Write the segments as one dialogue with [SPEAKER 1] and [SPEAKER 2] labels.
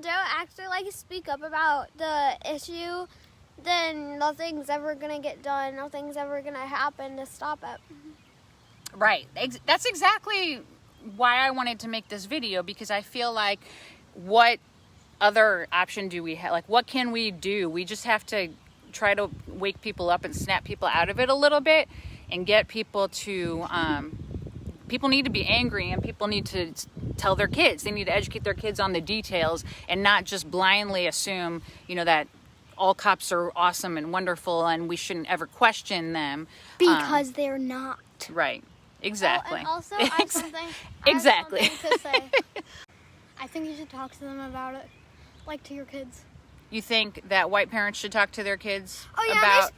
[SPEAKER 1] don't actually like speak up about the issue, then nothing's ever gonna get done. Nothing's ever gonna happen to stop it.
[SPEAKER 2] Right. That's exactly why I wanted to make this video, because I feel like what other option do we have? Like, what can we do? We just have to try to wake people up and snap people out of it a little bit and get people to, people need to be angry, and people need to tell their kids. They need to educate their kids on the details and not just blindly assume, you know, that all cops are awesome and wonderful and we shouldn't ever question them.
[SPEAKER 1] Because they're not.
[SPEAKER 2] Right. Exactly.
[SPEAKER 1] Oh, and also, I have something,
[SPEAKER 2] exactly.
[SPEAKER 1] I have something to say. I think you should talk to them about it, like to your kids.
[SPEAKER 2] You think that white parents should talk to their kids about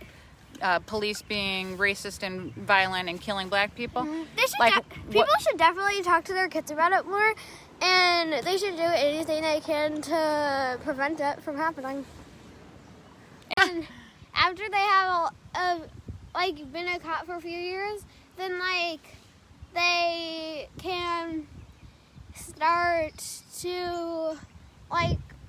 [SPEAKER 2] police being racist and violent and killing black people?
[SPEAKER 1] Mm-hmm. They should people should definitely talk to their kids about it more, and they should do anything they can to prevent it from happening. And after they have been a cop for a few years, then they can start to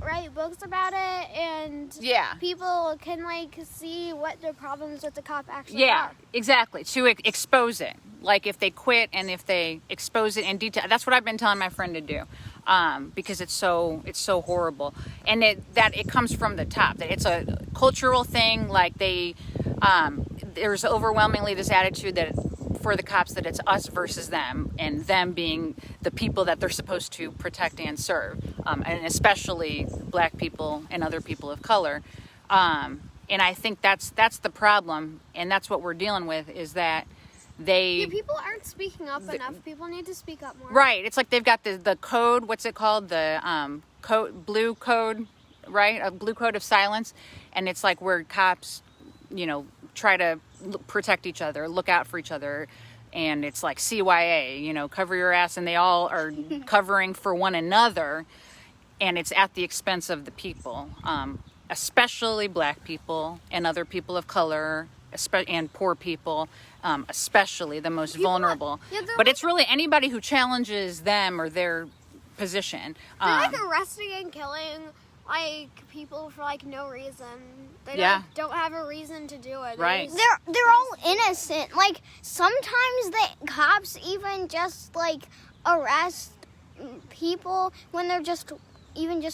[SPEAKER 1] write books about it, and people can see what the problems with the cop actually are.
[SPEAKER 2] Exactly, to expose it. Like, if they quit and if they expose it in detail. That's what I've been telling my friend to do, because it's so horrible, and it comes from the top. That it's a cultural thing. Like, there's overwhelmingly this attitude that for the cops that it's us versus them, and them being the people that they're supposed to protect and serve, and especially black people and other people of color. And I think that's the problem, and that's what we're dealing with, is that
[SPEAKER 1] people aren't speaking up enough. People need to speak up more.
[SPEAKER 2] Right. It's like they've got the code. What's it called? The blue code, right? A blue code of silence, and it's like where cops, try to protect each other, look out for each other, and it's like CYA, cover your ass, and they all are covering for one another, and it's at the expense of the people, especially black people and other people of color, and poor people, especially the most vulnerable. But it's really anybody who challenges them or their position.
[SPEAKER 1] They're arresting and killing people for no reason. They don't have a reason to do it.
[SPEAKER 2] Right.
[SPEAKER 1] They're all innocent. Sometimes the cops even just arrest people when they're just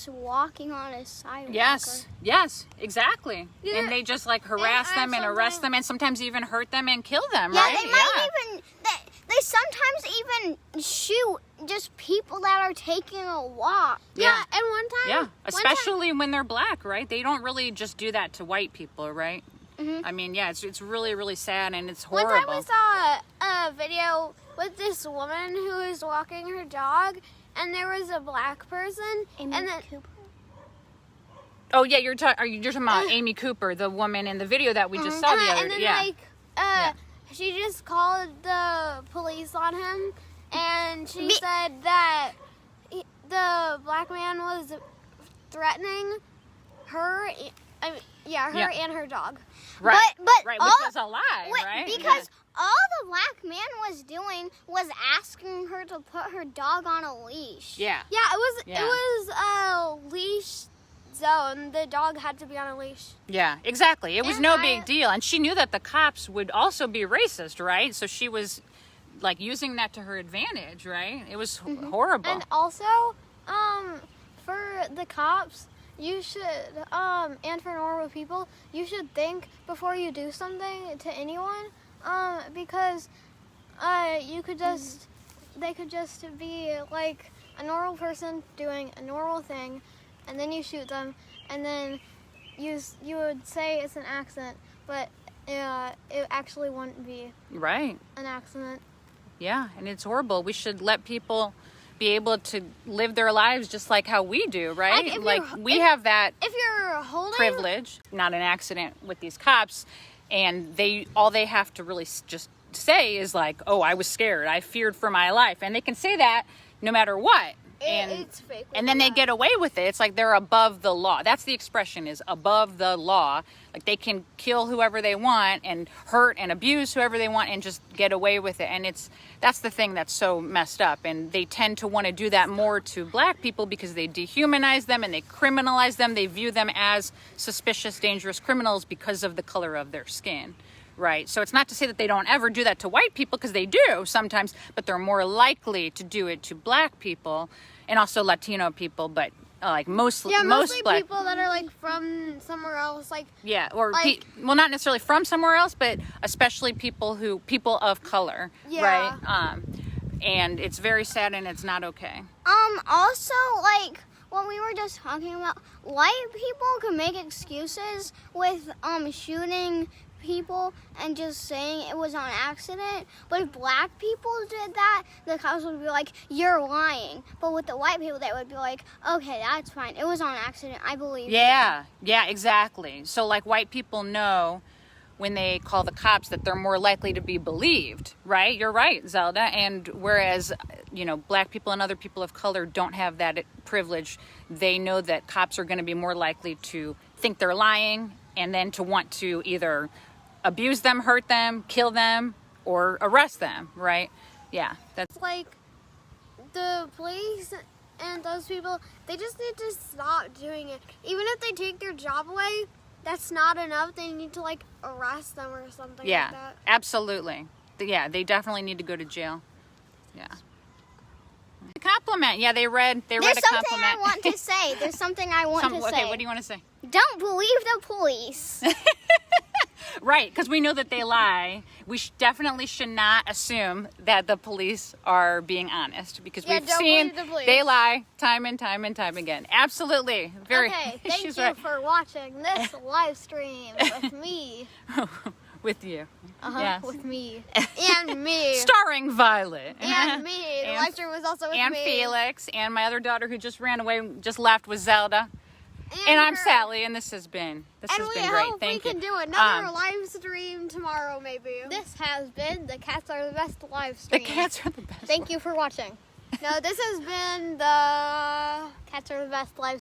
[SPEAKER 1] walking on a sidewalk.
[SPEAKER 2] Yes, exactly. Yeah. And they just harass them and arrest them, and sometimes even hurt them and kill them, right?
[SPEAKER 1] They might even they sometimes even shoot just people that are taking a walk. Yeah, and one time.
[SPEAKER 2] Yeah, especially when they're black, right? They don't really just do that to white people, right?
[SPEAKER 1] Mm-hmm.
[SPEAKER 2] I mean, it's really, really sad, and it's horrible.
[SPEAKER 1] One time we saw a video with this woman who was walking her dog, and there was a black person, Cooper.
[SPEAKER 2] Oh yeah, you're talking about Amy Cooper, the woman in the video that we just saw the other day.
[SPEAKER 1] Yeah. She just called the police on him, and she said that the black man was threatening her. And her dog.
[SPEAKER 2] Right.
[SPEAKER 1] But
[SPEAKER 2] right, which was a lie, right?
[SPEAKER 1] Because all the black man was doing was asking her to put her dog on a leash.
[SPEAKER 2] Yeah.
[SPEAKER 1] Yeah, it was a leash zone. The dog had to be on a leash.
[SPEAKER 2] Yeah, exactly. It was no big deal, and she knew that the cops would also be racist, right? So she was using that to her advantage, right? It was horrible.
[SPEAKER 1] And also, for the cops, you should, and for normal people, you should think before you do something to anyone, because you could just, they could just be a normal person doing a normal thing, and then you shoot them, and then you would say it's an accident, but it actually wouldn't be
[SPEAKER 2] an
[SPEAKER 1] accident.
[SPEAKER 2] Yeah, and it's horrible. We should let people be able to live their lives just like how we do, right? We have that privilege, not an accident with these cops, and all they have to really just say is oh, I was scared, I feared for my life, and they can say that no matter what.
[SPEAKER 1] It's fake.
[SPEAKER 2] And then they get away with it. It's like they're above the law. That's the expression, is above the law. Like they can kill whoever they want and hurt and abuse whoever they want and just get away with it. And that's the thing that's so messed up. And they tend to want to do that more to black people because they dehumanize them and they criminalize them. They view them as suspicious, dangerous criminals because of the color of their skin. Right. So it's not to say that they don't ever do that to white people, because they do sometimes, but they're more likely to do it to black people and also Latino people, but like mostly black
[SPEAKER 1] people that are like from somewhere else, like
[SPEAKER 2] like, well, not necessarily from somewhere else, but especially people of color, right? And it's very sad and it's not okay.
[SPEAKER 3] Also, like what we were just talking about, white people can make excuses with shooting people and just saying it was on accident, but if black people did that, the cops would be like, you're lying. But with the white people, they would be like, okay, that's fine, it was on accident, I believe
[SPEAKER 2] yeah exactly. So like white people know when they call the cops that they're more likely to be believed, right? You're right, Zelda. And whereas black people and other people of color don't have that privilege, they know that cops are going to be more likely to think they're lying and then to want to either abuse them, hurt them, kill them, or arrest them, right? Yeah, that's
[SPEAKER 1] like the police and those people, they just need to stop doing it. Even if they take their job away, that's not enough. They need to like arrest them or something like that.
[SPEAKER 2] Absolutely. Yeah, they definitely need to go to jail. Yeah. A compliment. Yeah, they read a compliment.
[SPEAKER 3] There's something I want to say.
[SPEAKER 2] Okay, what do you want to say?
[SPEAKER 3] Don't believe the police.
[SPEAKER 2] Right, because we know that they lie. We definitely should not assume that the police are being honest, because we've seen they lie time and time and time again. Absolutely.
[SPEAKER 1] Okay, thank you for watching this live stream with me.
[SPEAKER 2] With you.
[SPEAKER 1] Yes. With me. And me.
[SPEAKER 2] Starring Violet.
[SPEAKER 1] And me. The live stream was also with me.
[SPEAKER 2] And Felix. And my other daughter who just ran away, just left, was Zelda. And I'm Sally, and this has been great. Thank you.
[SPEAKER 1] We can do another live stream tomorrow, maybe. This has been the Cats Are the Best live stream.
[SPEAKER 2] The Cats Are the Best.
[SPEAKER 1] Thank you for watching. No, this has been the Cats Are the Best live